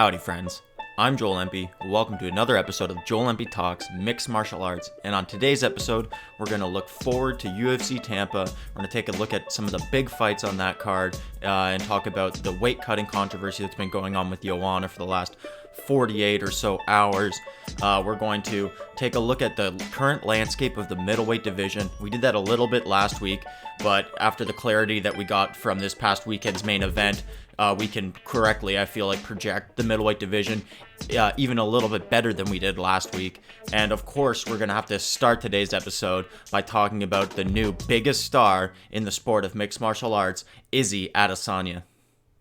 Howdy friends, I'm Joel Empey. Welcome to another episode of Joel Empey Talks Mixed Martial Arts, and on today's episode we're going to look forward to UFC Tampa. We're going to take a look at some of the big fights on that card and talk about the weight cutting controversy that's been going on with Joanna for the last 48 or so hours. We're going to take a look at the current landscape of the middleweight division. We did that a little bit last week, but after the clarity that we got from this past weekend's main event, we can correctly, I feel like, project the middleweight division even a little bit better than we did last week. And of course, we're going to have to start today's episode by talking about the new biggest star in the sport of mixed martial arts, Izzy Adesanya.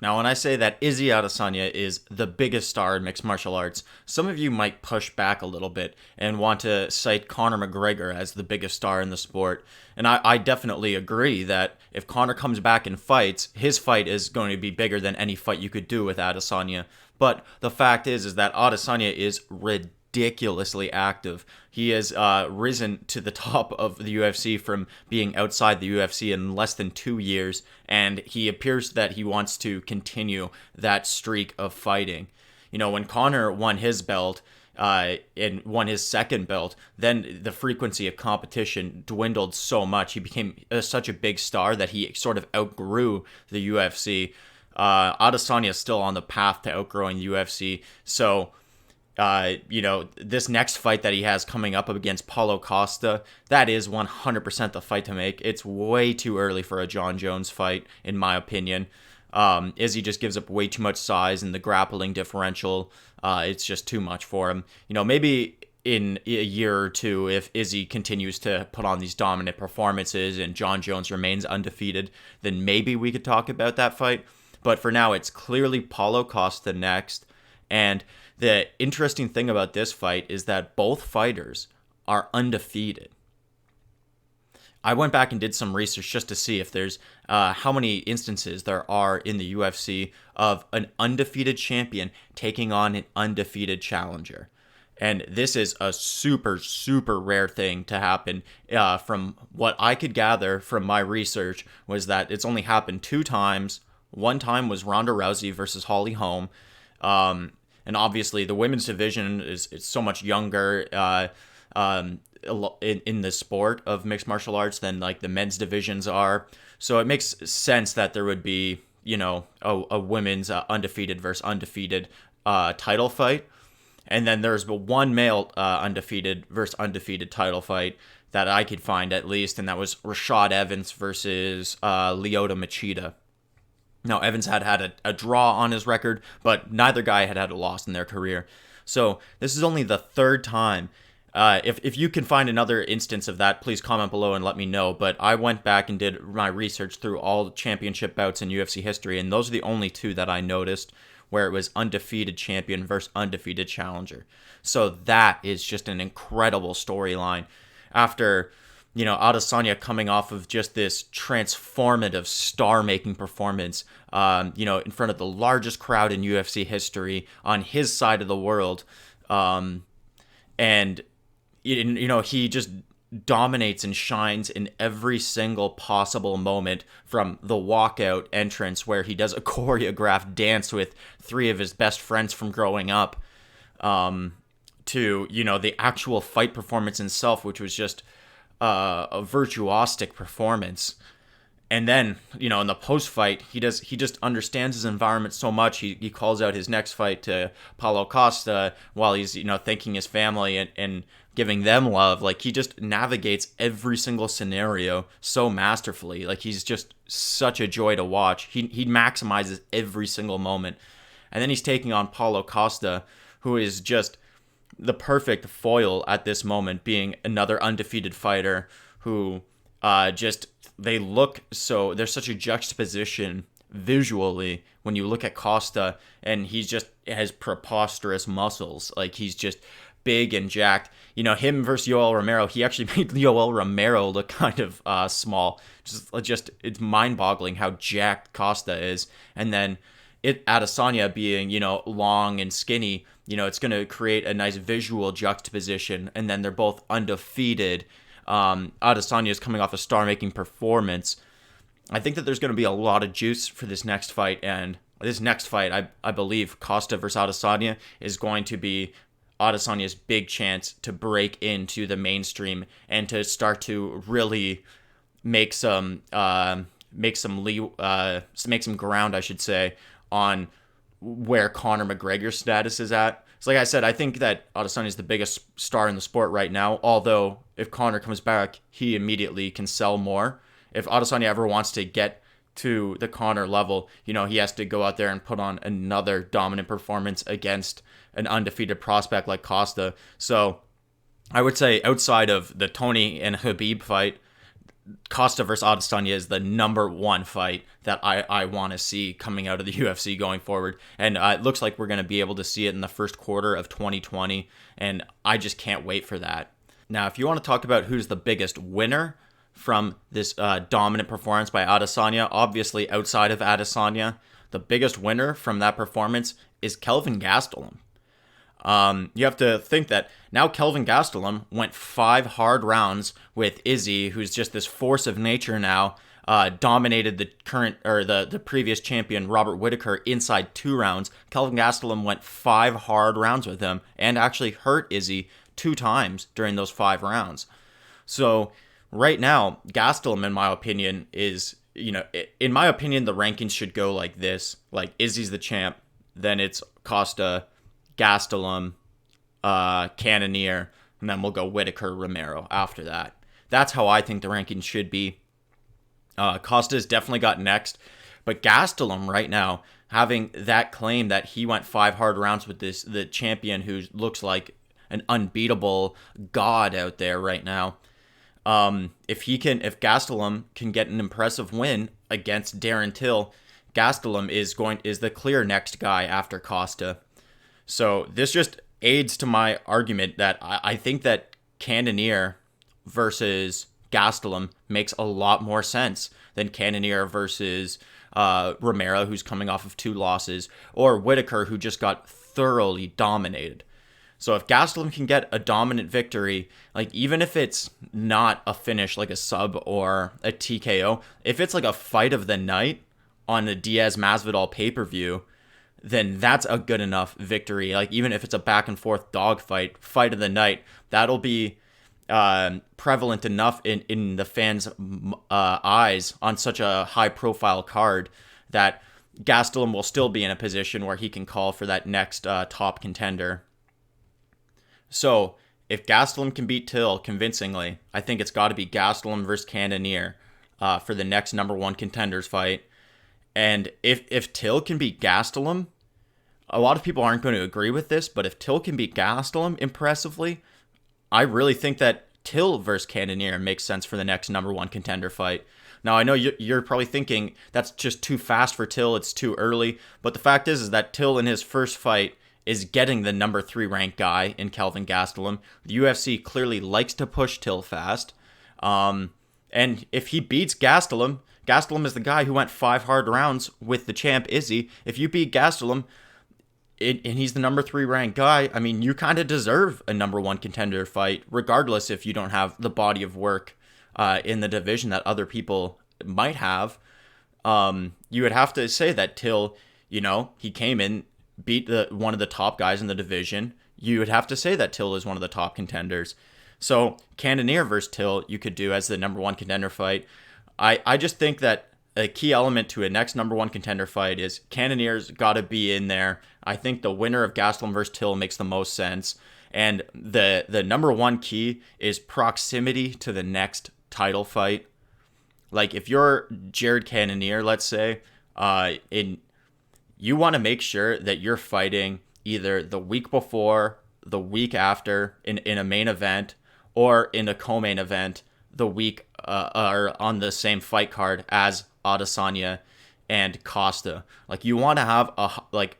Now, when I say that Izzy Adesanya is the biggest star in mixed martial arts, some of you might push back a little bit and want to cite Conor McGregor as the biggest star in the sport. And I definitely agree that if Conor comes back and fights, his fight is going to be bigger than any fight you could do with Adesanya. But the fact is that Adesanya is ridiculously active. He has risen to the top of the UFC from being outside the UFC in less than 2 years, and he appears that he wants to continue that streak of fighting. You know, when Conor won his belt and won his second belt, then the frequency of competition dwindled so much. He became such a big star that he sort of outgrew the UFC. Adesanya is still on the path to outgrowing the UFC, so this next fight that he has coming up against Paulo Costa, that is 100% the fight to make. It's way too early for a Jon Jones fight, in my opinion. Izzy just gives up way too much size, and the grappling differential, it's just too much for him. You know, maybe in a year or two, if Izzy continues to put on these dominant performances and Jon Jones remains undefeated, then maybe we could talk about that fight. But for now, it's clearly Paulo Costa next, and the interesting thing about this fight is that both fighters are undefeated. I went back and did some research just to see if there's how many instances there are in the UFC of an undefeated champion taking on an undefeated challenger. And this is a super, super rare thing to happen. From what I could gather from my research was that it's only happened 2 times. One time was Ronda Rousey versus Holly Holm. And obviously, the women's division is so much younger in the sport of mixed martial arts than like the men's divisions are. So it makes sense that there would be, a women's undefeated versus undefeated title fight. And then there's one male undefeated versus undefeated title fight that I could find at least, and that was Rashad Evans versus Lyoto Machida. Now, Evans had a draw on his record, but neither guy had a loss in their career. So this is only the 3rd time. If you can find another instance of that, please comment below and let me know. But I went back and did my research through all the championship bouts in UFC history, and those are the only 2 that I noticed where it was undefeated champion versus undefeated challenger. So that is just an incredible storyline. After Adesanya coming off of just this transformative star-making performance, in front of the largest crowd in UFC history on his side of the world. And he just dominates and shines in every single possible moment, from the walkout entrance where he does a choreographed dance with 3 of his best friends from growing up, to, the actual fight performance itself, which was just a virtuosic performance. And then, in the post-fight, he just understands his environment so much. He calls out his next fight to Paulo Costa while he's, thanking his family and giving them love. Like, he just navigates every single scenario so masterfully. Like, he's just such a joy to watch. He maximizes every single moment. And then he's taking on Paulo Costa, who is just the perfect foil at this moment, being another undefeated fighter who there's such a juxtaposition visually when you look at Costa, and he just has preposterous muscles. Like, he's just big and jacked. Him versus Yoel Romero, he actually made Yoel Romero look kind of small. Just it's mind-boggling how jacked Costa is. And then Adesanya being, long and skinny, it's going to create a nice visual juxtaposition. And then they're both undefeated. Adesanya is coming off a star-making performance. I think that there's going to be a lot of juice for this next fight, and this next fight, I believe Costa versus Adesanya is going to be Adesanya's big chance to break into the mainstream and to start to really make some ground, I should say, on where Conor McGregor's status is at. So like I said, I think that Adesanya is the biggest star in the sport right now, although if Conor comes back, he immediately can sell more. If Adesanya ever wants to get to the Conor level, he has to go out there and put on another dominant performance against an undefeated prospect like Costa. So I would say outside of the Tony and Khabib fight, Costa versus Adesanya is the number one fight that I want to see coming out of the UFC going forward. And it looks like we're going to be able to see it in the first quarter of 2020. And I just can't wait for that. Now, if you want to talk about who's the biggest winner from this dominant performance by Adesanya, obviously outside of Adesanya, the biggest winner from that performance is Kelvin Gastelum. You have to think that now Kelvin Gastelum went 5 hard rounds with Izzy, who's just this force of nature now, dominated the previous champion Robert Whittaker inside 2 rounds. Kelvin Gastelum went 5 hard rounds with him and actually hurt Izzy 2 times during those 5 rounds. So right now, Gastelum, in my opinion, is, in my opinion, the rankings should go like this. Like Izzy's the champ, then it's Costa, Gastelum, Cannonier, and then we'll go Whittaker, Romero after that. That's how I think the rankings should be. Costa's definitely got next, but Gastelum right now, having that claim that he went 5 hard rounds with the champion who looks like an unbeatable god out there right now. If Gastelum can get an impressive win against Darren Till, Gastelum is the clear next guy after Costa. So this just aids to my argument that I think that Cannonier versus Gastelum makes a lot more sense than Cannonier versus Romero, who's coming off of 2 losses, or Whittaker, who just got thoroughly dominated. So if Gastelum can get a dominant victory, like even if it's not a finish like a sub or a TKO, if it's like a fight of the night on the Diaz-Masvidal pay-per-view, then that's a good enough victory. Like even if it's a back and forth dogfight, fight of the night, that'll be prevalent enough in the fans' eyes on such a high profile card that Gastelum will still be in a position where he can call for that next top contender. So if Gastelum can beat Till convincingly, I think it's got to be Gastelum versus Cannonier for the next number 1 contenders fight. And if Till can beat Gastelum, a lot of people aren't going to agree with this, but if Till can beat Gastelum impressively, I really think that Till versus Cannonier makes sense for the next number 1 contender fight. Now, I know you're probably thinking that's just too fast for Till, it's too early, but the fact is that Till in his first fight is getting the number 3 ranked guy in Kelvin Gastelum. The UFC clearly likes to push Till fast. And if he beats Gastelum, Gastelum is the guy who went 5 hard rounds with the champ Izzy. If you beat Gastelum, and he's the number 3 ranked guy, I mean, you kind of deserve a number 1 contender fight, regardless if you don't have the body of work in the division that other people might have. You would have to say that Till, he came in, beat one of the top guys in the division. You would have to say that Till is one of the top contenders. So Cannonier versus Till you could do as the number 1 contender fight. I just think that a key element to a next number 1 contender fight is Cannonier's got to be in there. I think the winner of Gastelum versus Till makes the most sense. And the number 1 key is proximity to the next title fight. Like if you're Jared Cannonier, let's say, you want to make sure that you're fighting either the week before, the week after in a main event, or in a co-main event the week or on the same fight card as Adesanya and Costa. Like you want to have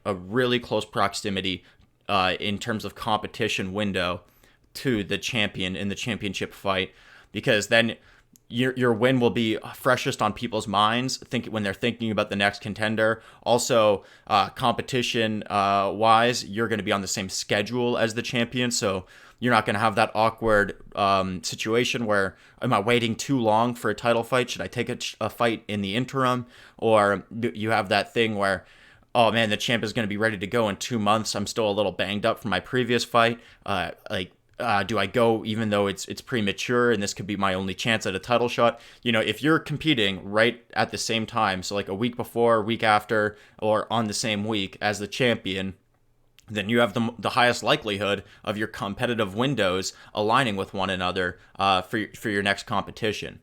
a really close proximity in terms of competition window to the champion in the championship fight, because then your win will be freshest on people's minds when they're thinking about the next contender. Also, competition wise, you're going to be on the same schedule as the champion, so you're not going to have that awkward situation where, am I waiting too long for a title fight? Should I take a fight in the interim? Or you have that thing where oh man, the champ is going to be ready to go in 2 months. I'm still a little banged up from my previous fight. Do I go even though it's premature and this could be my only chance at a title shot? If you're competing right at the same time, so like a week before, a week after, or on the same week as the champion, then you have the highest likelihood of your competitive windows aligning with one another for your next competition.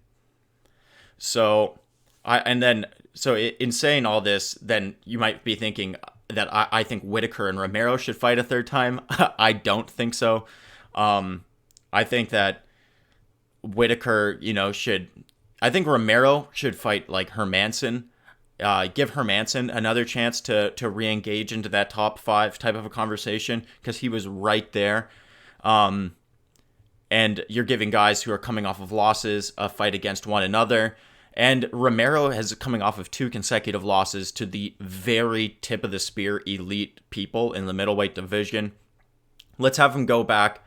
So, in saying all this, then you might be thinking that I think Whitaker and Romero should fight a third time. I don't think so. I think that Whitaker, should. I think Romero should fight like Hermansson. Give Hermansson another chance to re-engage into that top 5 type of a conversation, because he was right there. And you're giving guys who are coming off of losses a fight against one another. And Romero is coming off of 2 consecutive losses to the very tip of the spear elite people in the middleweight division. Let's have him go back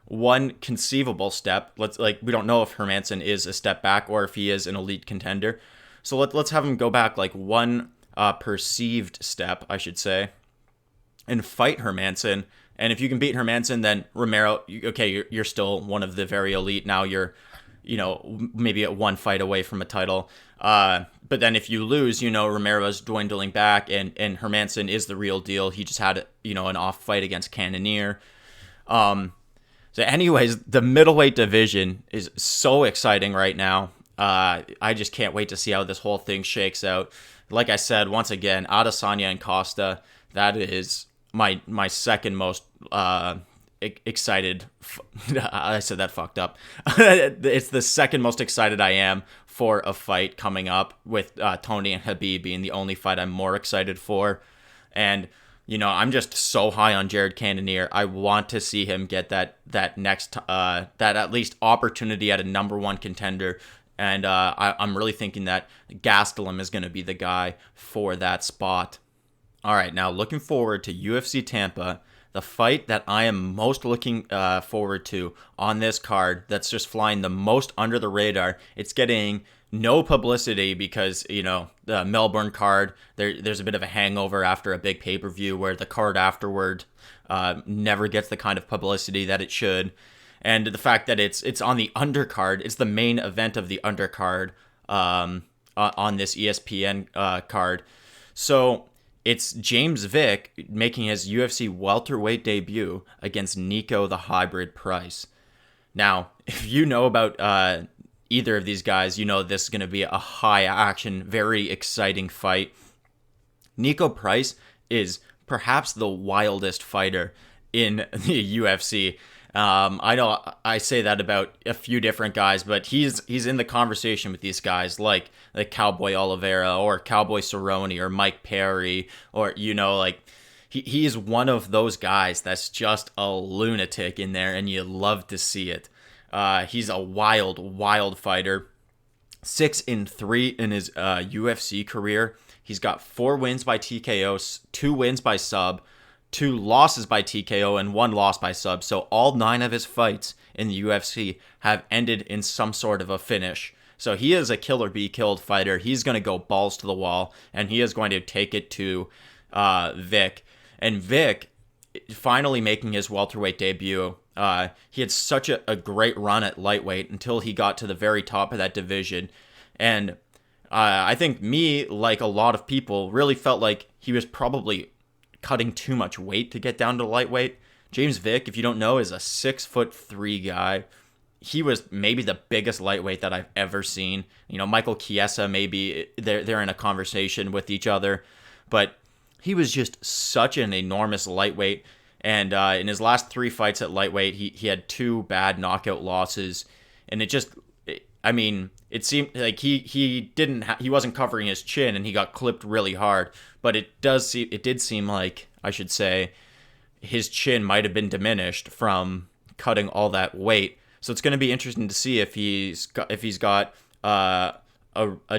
one conceivable step. We don't know if Hermansson is a step back or if he is an elite contender. So let's have him go back like one perceived step, I should say, and fight Hermansson. And if you can beat Hermansson, then Romero, okay, you're still one of the very elite. Now you're, maybe at one fight away from a title. But then if you lose, Romero's dwindling back, and Hermansson is the real deal. He just had, an off fight against Cannonier. So anyways, the middleweight division is so exciting right now. I just can't wait to see how this whole thing shakes out. Like I said, once again, Adesanya and Costa, that is my second most excited. I said that fucked up. It's the second most excited I am for a fight coming up, with Tony and Khabib being the only fight I'm more excited for. And I'm just so high on Jared Cannonier. I want to see him get that next that at least opportunity at a number 1 contender. And I'm really thinking that Gastelum is going to be the guy for that spot. All right, now looking forward to UFC Tampa, the fight that I am most looking forward to on this card, that's just flying the most under the radar. It's getting no publicity because, the Melbourne card, there's a bit of a hangover after a big pay-per-view, where the card afterward never gets the kind of publicity that it should. And the fact that it's on the undercard, it's the main event of the undercard on this ESPN card. So it's James Vick making his UFC welterweight debut against Nico the Hybrid Price. Now, if you know about either of these guys, this is going to be a high-action, very exciting fight. Nico Price is perhaps the wildest fighter in the UFC. I know I say that about a few different guys, but he's in the conversation with these guys like Cowboy Oliveira or Cowboy Cerrone or Mike Perry, or he is one of those guys that's just a lunatic in there, and you love to see it. He's a wild fighter. 6-3 in his UFC career. He's got 4 wins by TKO, 2 wins by sub, 2 losses by TKO, and 1 loss by sub. So all 9 of his fights in the UFC have ended in some sort of a finish. So he is a kill or be killed fighter. He's going to go balls to the wall, and he is going to take it to Vick. And Vick, finally making his welterweight debut, he had such a great run at lightweight until he got to the very top of that division. And I think me, like a lot of people, really felt like he was probably cutting too much weight to get down to lightweight. James Vick, if you don't know, is a 6'3" guy. He was maybe the biggest lightweight that I've ever seen. Michael Chiesa, maybe they're in a conversation with each other, but he was just such an enormous lightweight. And in his last 3 fights at lightweight, he had 2 bad knockout losses, and it seemed like he wasn't covering his chin, and he got clipped really hard. But it did seem like, I should say, his chin might have been diminished from cutting all that weight. So it's going to be interesting to see if he's got a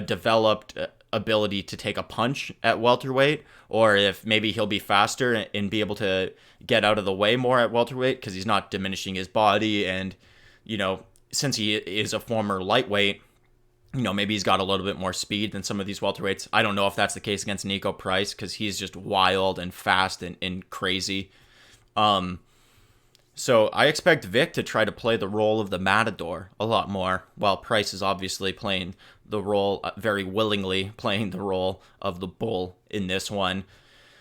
developed ability to take a punch at welterweight, or if maybe he'll be faster and be able to get out of the way more at welterweight because he's not diminishing his body. And since he is a former lightweight, maybe he's got a little bit more speed than some of these welterweights. I don't know if that's the case against Nico Price because he's just wild and fast and crazy. So I expect Vic to try to play the role of the Matador a lot more, while Price is obviously playing the role, very willingly playing the role of the bull in this one.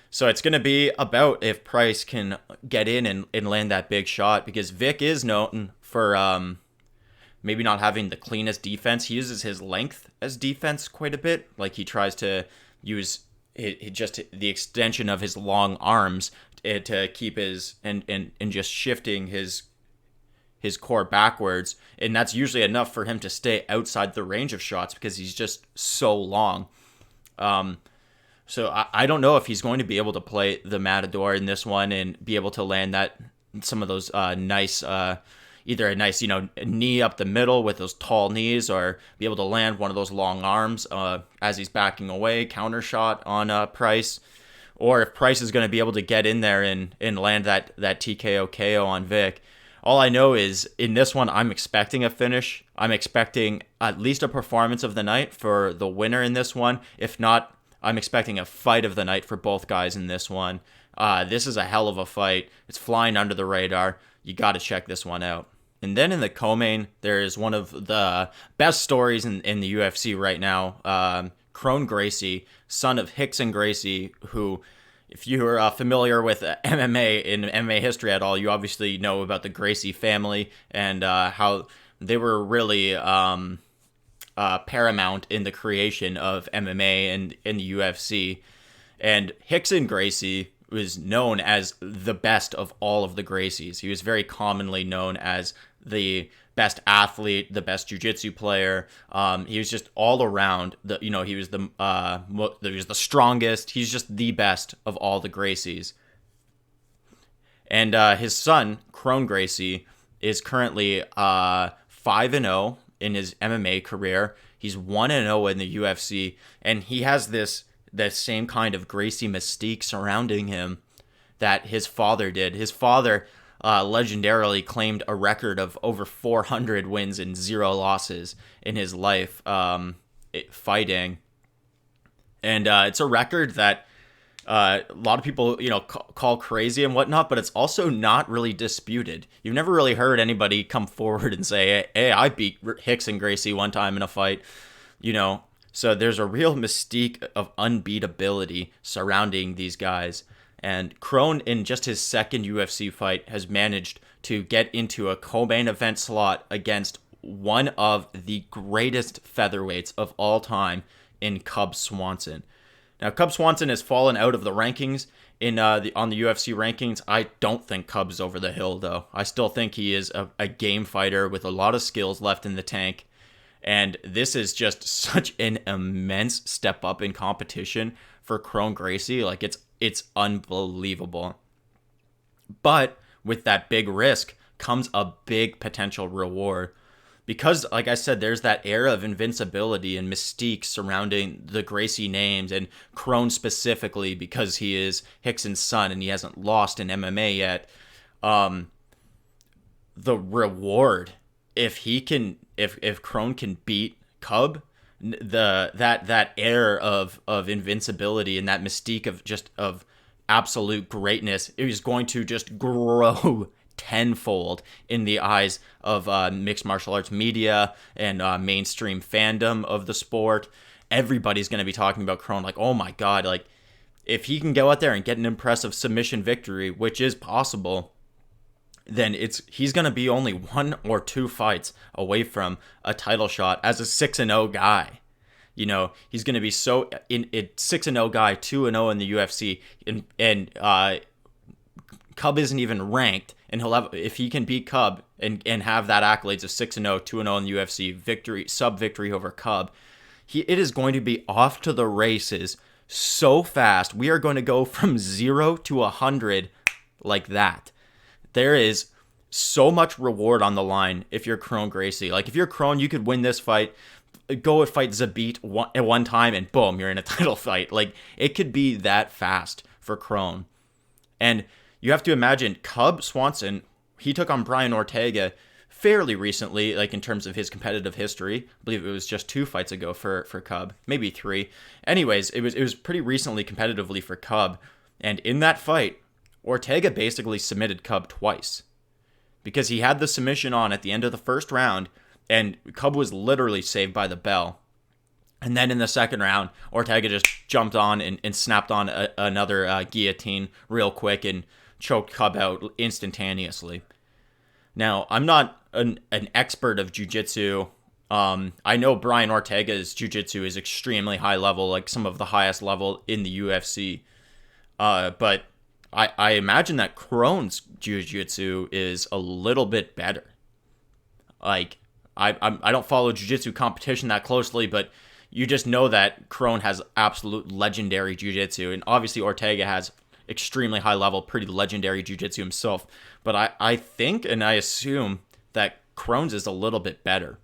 So it's going to be about if Price can get in and land that big shot, because Vic is known for maybe not having the cleanest defense. He uses his length as defense quite a bit. Like he tries to use just the extension of his long arms to keep his and just shifting his core backwards, and that's usually enough for him to stay outside the range of shots because he's just so long. So I don't know if he's going to be able to play the Matador in this one and be able to land some of those nice either a nice knee up the middle with those tall knees, or be able to land one of those long arms as he's backing away, counter shot on Price. Or if Price is going to be able to get in there and land that TKO KO on Vic. All I know is in this one, I'm expecting a finish. I'm expecting at least a performance of the night for the winner in this one. If not, I'm expecting a fight of the night for both guys in this one. This is a hell of a fight. It's flying under the radar. You got to check this one out. And then in the co-main, there is one of the best stories in the UFC right now. Kron Gracie, son of Rickson Gracie, who, if you're familiar with MMA in MMA history at all, you obviously know about the Gracie family and how they were really paramount in the creation of MMA and in the UFC. And Rickson Gracie was known as the best of all of the Gracies. He was very commonly known as the best athlete, the best jiu-jitsu player. He was just all around. He was the strongest. He's just the best of all the Gracies. And his son, Kron Gracie, is currently 5-0 in his MMA career. He's 1-0 in the UFC, and he has that same kind of Gracie mystique surrounding him that his father did. His father legendarily claimed a record of over 400 wins and 0 losses in his life fighting. And it's a record that a lot of people, call crazy and whatnot, but it's also not really disputed. You've never really heard anybody come forward and say, hey, I beat Rickson Gracie one time in a fight, So there's a real mystique of unbeatability surrounding these guys. And Kron, in just his second UFC fight, has managed to get into a co-main event slot against one of the greatest featherweights of all time in Cub Swanson. Now, Cub Swanson has fallen out of the rankings on the UFC rankings. I don't think Cub's over the hill, though. I still think he is a game fighter with a lot of skills left in the tank. And this is just such an immense step up in competition for Kron Gracie. Like, it's unbelievable. But with that big risk comes a big potential reward. Because, like I said, there's that air of invincibility and mystique surrounding the Gracie names, and Kron specifically because he is Rickson's son and he hasn't lost in MMA yet. The reward, if Kron can beat Cub, that air of invincibility and that mystique of absolute greatness is going to just grow tenfold in the eyes of mixed martial arts media and mainstream fandom of the sport. Everybody's going to be talking about Kron like, oh my God, like if he can go out there and get an impressive submission victory, which is possible, then he's going to be only 1 or 2 fights away from a title shot as a 6-0 guy. He's going to be so in 6-0 guy, 2-0 in the UFC, and Cub isn't even ranked, and he'll have, if he can beat Cub and have that accolades of 6-0, 2-0 in the UFC, sub victory over Cub, it is going to be off to the races so fast. We are going to go from 0 to 100 like that. There is so much reward on the line if you're Kron Gracie. Like, if you're Kron, you could win this fight, go and fight J.E.T at one time, and boom, you're in a title fight. Like, it could be that fast for Kron. And you have to imagine, Cub Swanson, he took on Brian Ortega fairly recently, like in terms of his competitive history. I believe it was just 2 fights ago for Cub, maybe 3. Anyways, it was pretty recently competitively for Cub, and in that fight, Ortega basically submitted Cub twice because he had the submission on at the end of the first round, and Cub was literally saved by the bell. And then in the second round, Ortega just jumped on and snapped on another guillotine real quick and choked Cub out instantaneously. Now, I'm not an expert of jiu-jitsu. I know Brian Ortega's jiu-jitsu is extremely high level, like some of the highest level in the UFC. But I imagine that Kron's jiu-jitsu is a little bit better. Like, I don't follow jiu-jitsu competition that closely, but you just know that Kron has absolute legendary jiu-jitsu, and obviously Ortega has extremely high level, pretty legendary jiu-jitsu himself. But I think and I assume that Kron's is a little bit better.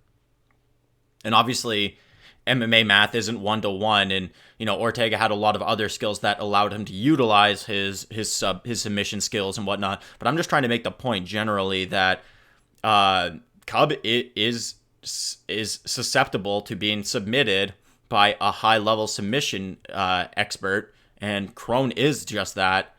And obviously MMA math isn't 1-to-1, and Ortega had a lot of other skills that allowed him to utilize his submission skills and whatnot. But I'm just trying to make the point generally that Cub is susceptible to being submitted by a high-level submission expert, and Kron is just that.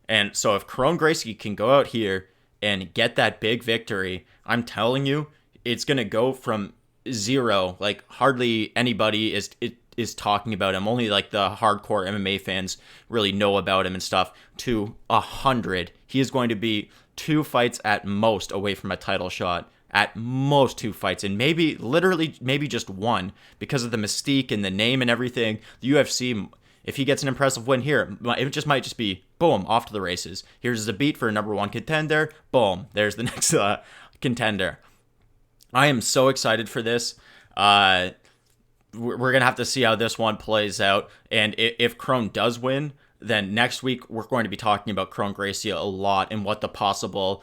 And so if Kron Gracie can go out here and get that big victory, I'm telling you, it's going to go from 0, like hardly anybody is talking about him, only like the hardcore MMA fans really know about him and stuff, to 100. He is going to be 2 fights at most away from a title shot. At most 2 fights, and maybe just 1 because of the mystique and the name and everything. The UFC, if he gets an impressive win here, it might just be boom, off to the races. Here's a beat for a number 1 contender. Boom, there's the next contender. I am so excited for this. We're gonna have to see how this one plays out, and if Kron does win, then next week we're going to be talking about Kron Gracie a lot and what the possible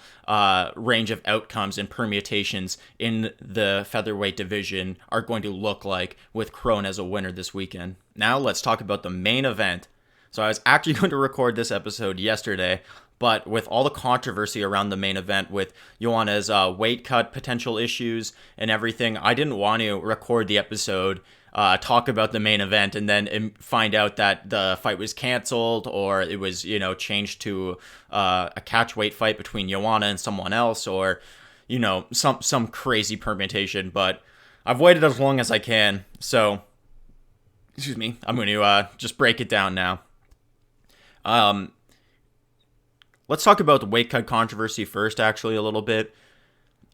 range of outcomes and permutations in the featherweight division are going to look like with Kron as a winner this weekend. Now let's talk about the main event. So I was actually going to record this episode yesterday, but with all the controversy around the main event with Joanna's weight cut potential issues and everything, I didn't want to record the episode, talk about the main event, and then find out that the fight was canceled or it was, changed to a catch weight fight between Joanna and someone else, or, some crazy permutation. But I've waited as long as I can, so, excuse me, I'm going to just break it down now. Let's talk about the weight cut controversy first, actually, a little bit.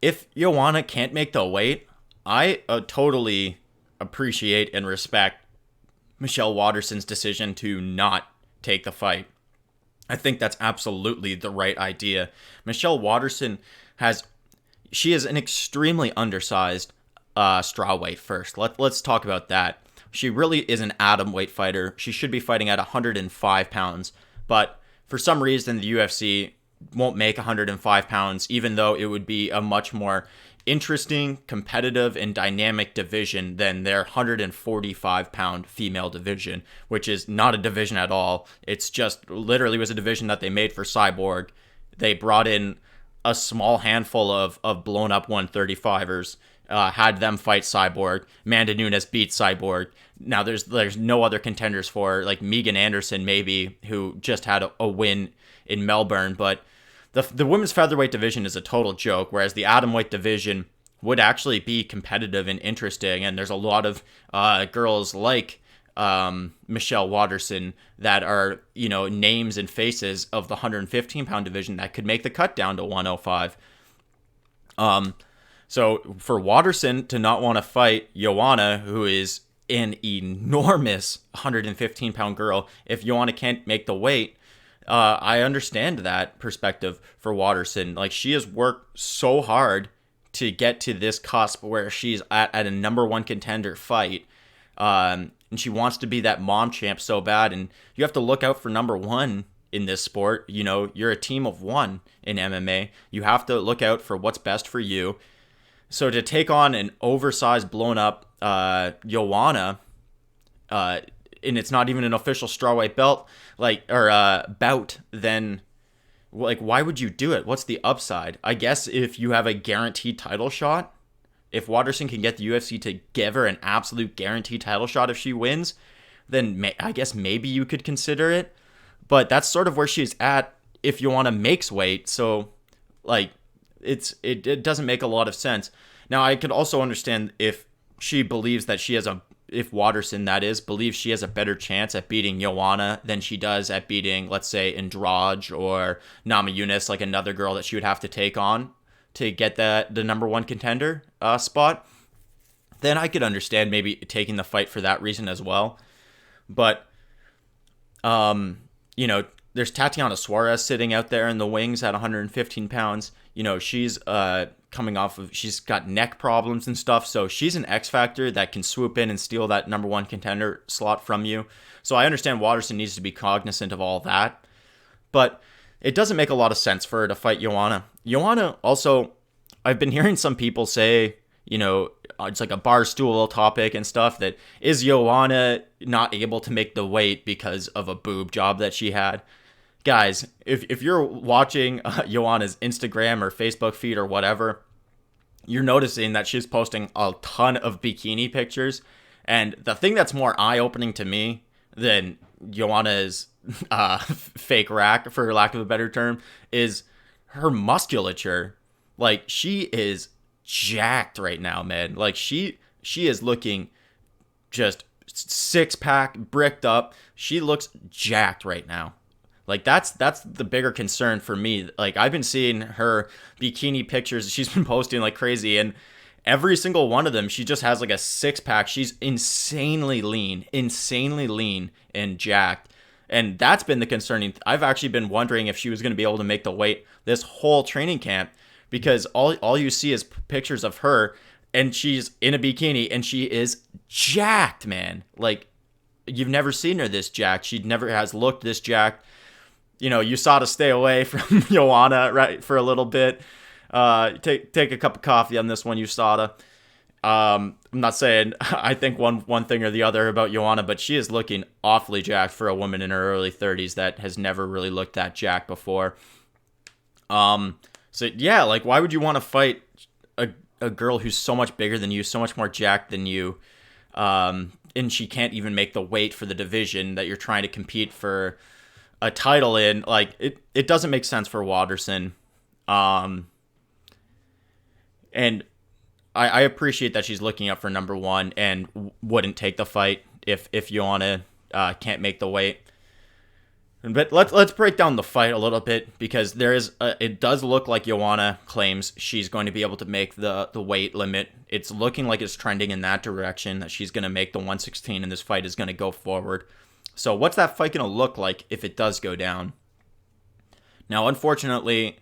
If Joanna can't make the weight, I totally appreciate and respect Michelle Waterson's decision to not take the fight. I think that's absolutely the right idea. Michelle Waterson she is an extremely undersized strawweight first. Let's talk about that. She really is an atom weight fighter. She should be fighting at 105 pounds, but for some reason the UFC won't make 105 pounds, even though it would be a much more interesting, competitive, and dynamic division than their 145-pound female division, which is not a division at all. It's just literally was a division that they made for Cyborg. They brought in a small handful of blown-up 135ers, had them fight Cyborg. Amanda Nunes beat Cyborg. Now there's no other contenders for, like Megan Anderson maybe, who just had a win in Melbourne, but the women's featherweight division is a total joke, whereas the atomweight division would actually be competitive and interesting, and there's a lot of girls like Michelle Waterson that are, names and faces of the 115-pound division that could make the cut down to 105. So for Waterson to not want to fight Joanna, who is an enormous 115-pound girl, if Joanna can't make the weight, I understand that perspective for Waterson. Like, she has worked so hard to get to this cusp where she's at a number 1 contender fight. And she wants to be that mom champ so bad. And you have to look out for number 1 in this sport. You're a team of 1 in MMA. You have to look out for what's best for you. So to take on an oversized, blown up Joanna, and it's not even an official strawweight bout, then like, why would you do it? What's the upside? I guess if you have a guaranteed title shot, if Waterson can get the UFC to give her an absolute guaranteed title shot if she wins, then I guess maybe you could consider it. But that's sort of where she's at if Joanna makes weight. So, like, it doesn't make a lot of sense. Now, I could also understand if she believes that she has if Waterson, that is, believes she has a better chance at beating Joanna than she does at beating, let's say, Andrade or Namajunas, like another girl that she would have to take on to get the number one contender spot, then I could understand maybe taking the fight for that reason as well. But, there's Tatiana Suarez sitting out there in the wings at 115 pounds. She's coming off of, she's got neck problems and stuff. So she's an X factor that can swoop in and steal that number one contender slot from you. So I understand Waterson needs to be cognizant of all that. But it doesn't make a lot of sense for her to fight Joanna. Joanna also, I've been hearing some people say, it's like a barstool topic and stuff, that is Joanna not able to make the weight because of a boob job that she had? Guys, if you're watching Joanna's Instagram or Facebook feed or whatever, you're noticing that she's posting a ton of bikini pictures. And the thing that's more eye-opening to me than Joanna's fake rack, for lack of a better term, is her musculature. Like, she is jacked right now, man. Like, she is looking just six-pack, bricked up. She looks jacked right now. Like, that's the bigger concern for me. Like, I've been seeing her bikini pictures she's been posting like crazy, and every single one of them, she just has like a six-pack. She's insanely lean and jacked. And that's been the concerning. I've actually been wondering if she was going to be able to make the weight this whole training camp, because all you see is pictures of her, and she's in a bikini, and she is jacked, man. Like, you've never seen her this jacked. She never has looked this jacked. USADA, stay away from Joanna, right, for a little bit. Take a cup of coffee on this one, USADA. I'm not saying I think one thing or the other about Joanna, but she is looking awfully jacked for a woman in her early 30s that has never really looked that jacked before. So yeah, like, why would you want to fight a girl who's so much bigger than you, so much more jacked than you, and she can't even make the weight for the division that you're trying to compete for a title in? Like, it doesn't make sense for Waterson. And I appreciate that she's looking up for number one and wouldn't take the fight if Joanna can't make the weight. But let's break down the fight a little bit, because it does look like Joanna claims she's going to be able to make the weight limit. It's looking like it's trending in that direction, that she's going to make the 116 and this fight is going to go forward. So what's that fight going to look like if it does go down? Now, unfortunately,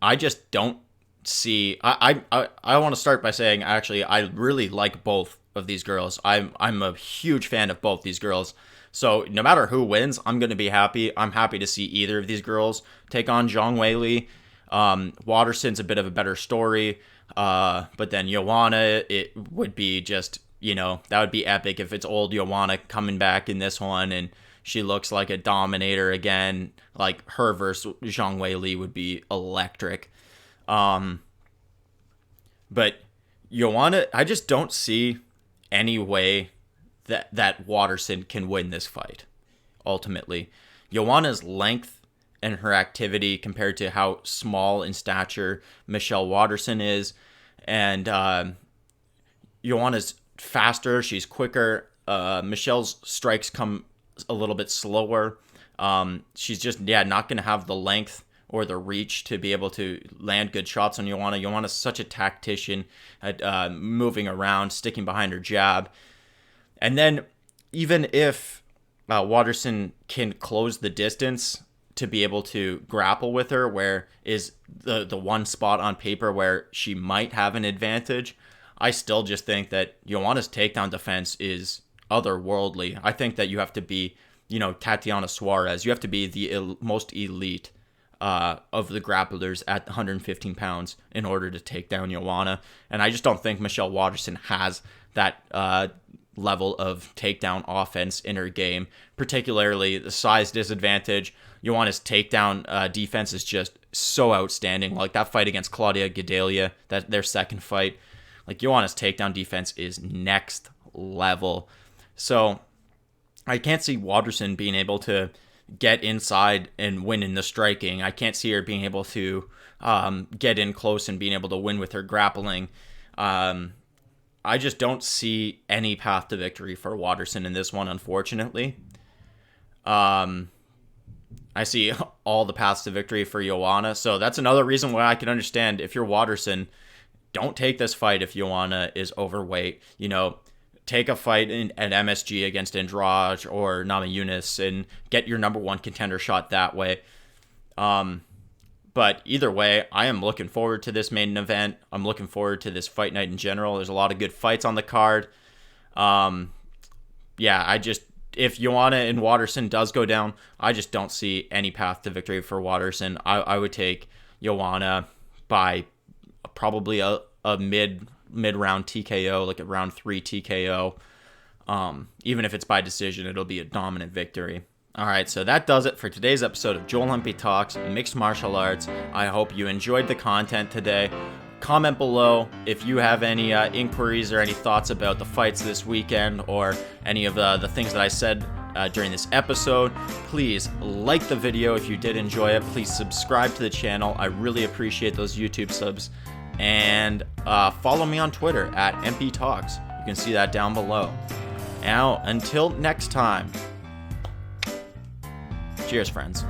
I just don't see. I want to start by saying, actually, I really like both of these girls. I'm a huge fan of both these girls. So no matter who wins, I'm going to be happy. I'm happy to see either of these girls take on Zhang Weili. Waterson's a bit of a better story. But then Joanna, it would be just, that would be epic if it's old Joanna coming back in this one and she looks like a dominator again. Like, her versus Zhang Weili would be electric. But Joanna, I just don't see any way that Waterson can win this fight, ultimately. Joanna's length and her activity compared to how small in stature Michelle Waterson is, and Joanna's faster, she's quicker. Michelle's strikes come a little bit slower. She's just, not going to have the length or the reach to be able to land good shots on Joanna. Joanna's such a tactician at moving around, sticking behind her jab. And then even if Waterson can close the distance to be able to grapple with her, where is the one spot on paper where she might have an advantage, I still just think that Joanna's takedown defense is otherworldly. I think that you have to be, Tatiana Suarez. You have to be the most elite of the grapplers at 115 pounds in order to take down Joanna. And I just don't think Michelle Waterson has that level of takedown offense in her game, particularly the size disadvantage. Joanna's takedown defense is just so outstanding. Like that fight against Claudia Gadelha, that their second fight, like Joanna's takedown defense is next level. So I can't see Waterson being able to get inside and win in the striking. I can't see her being able to get in close and being able to win with her grappling. I just don't see any path to victory for Waterson in this one, unfortunately. I see all the paths to victory for Joanna. So that's another reason why I can understand if you're Waterson, don't take this fight if Joanna is overweight. You know, take a fight at MSG against Andrade or Namajunas and get your number one contender shot that way. But either way, I am looking forward to this main event. I'm looking forward to this fight night in general. There's a lot of good fights on the card. If Joanna and Waterson does go down, I just don't see any path to victory for Waterson. I would take Joanna by probably a mid-round TKO, like a round 3 TKO. Even if it's by decision, it'll be a dominant victory. All right, so that does it for today's episode of Joel Empey Talks Mixed Martial Arts. I hope you enjoyed the content today. Comment below if you have any inquiries or any thoughts about the fights this weekend or any of the things that I said during this episode. Please like the video if you did enjoy it. Please subscribe to the channel. I really appreciate those YouTube subs. And follow me on Twitter at MP Talks. You can see that down below. Now, until next time, cheers, friends.